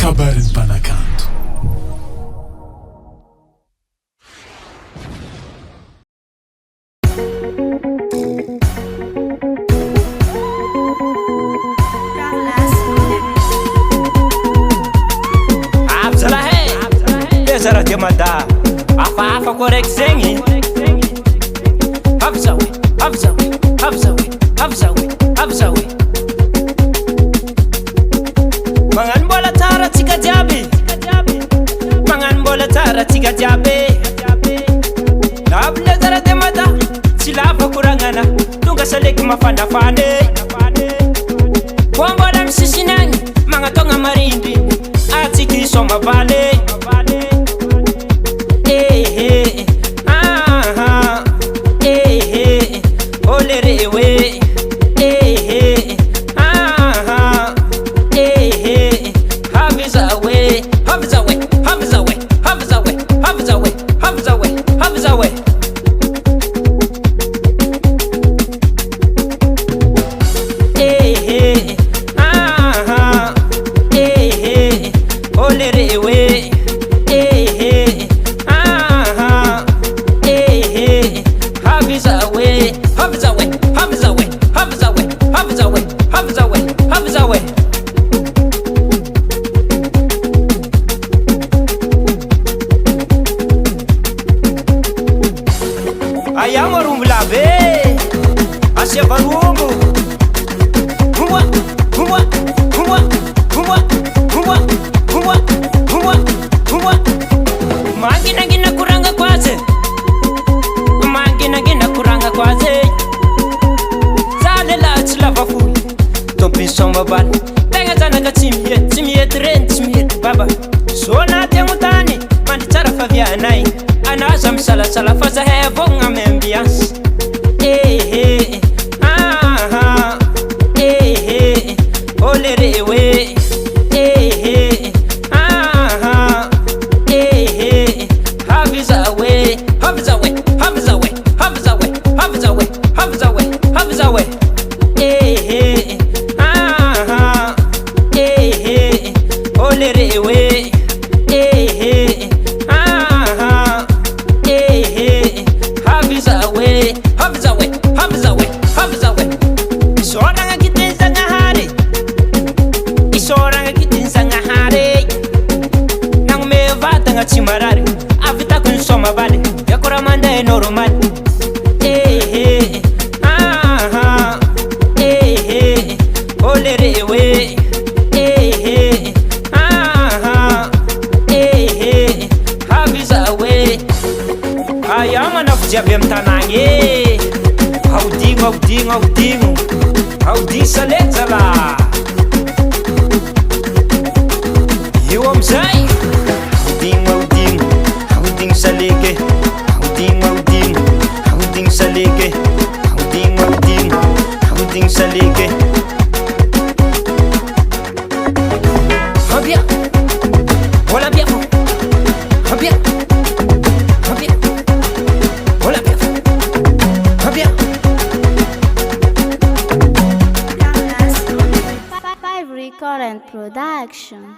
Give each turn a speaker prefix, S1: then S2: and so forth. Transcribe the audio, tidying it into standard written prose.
S1: Kabaron'ny MPANAKANTO.
S2: Havy zaho LEZAR de Mada hafahafa koraiky zegny. Havy zaho havy zaho havy zaho havy zaho havy zaho magnano mbola tsara tsika jiaby, magnano mbola tsara tsika jiaby. Avy LEZAR de Mada tsy lava koragnana tonga saleky mafanafane. Koa mbola misisiny agny magnatogna marindry atsika isoma valy. Olere we Havy zaho havy zaho havy zaho havy zaho havy zaho havy zaho havy zaho olere we Havy zaho havy zaho havy zaho havy zaho havy zaho havy zaho havy zaho aya marombo lave asia varombo humwa humwa humwa humwa humwa humwa humwa humwa manginagina kuranga kwaze manginagina kuranga kwaze zalela tsy lava fohy tompinysoma bana tegna zanaka tsy mihety reny tsy mihety baba sona tegno tany mandry tsara favianay anaza misalasala fa zahay avao gn'amy ambiance. Olere we Havy zaho havy zaho havy zaho havy zaho havy zaho havy zaho havy zaho olere we Havy zaho havy zaho havy zaho havy zaho isoragna kitiny Zagnahary isoragna kitiny Zagnahary nagnome vatagna tsy marary avitako ny soma valy yakora mandeha normaly. Olere we Havy zaho aya manafo jiaby amy tanagny aodigno aodigno aodigno aodigno saleky zala io amizay aodigno aodigno aodigno saleky aodigno aodigno aodigno saleky aodigno aodigno aodigno saleky habia wala bia habia habia wala bia habia
S3: Five Recording Production.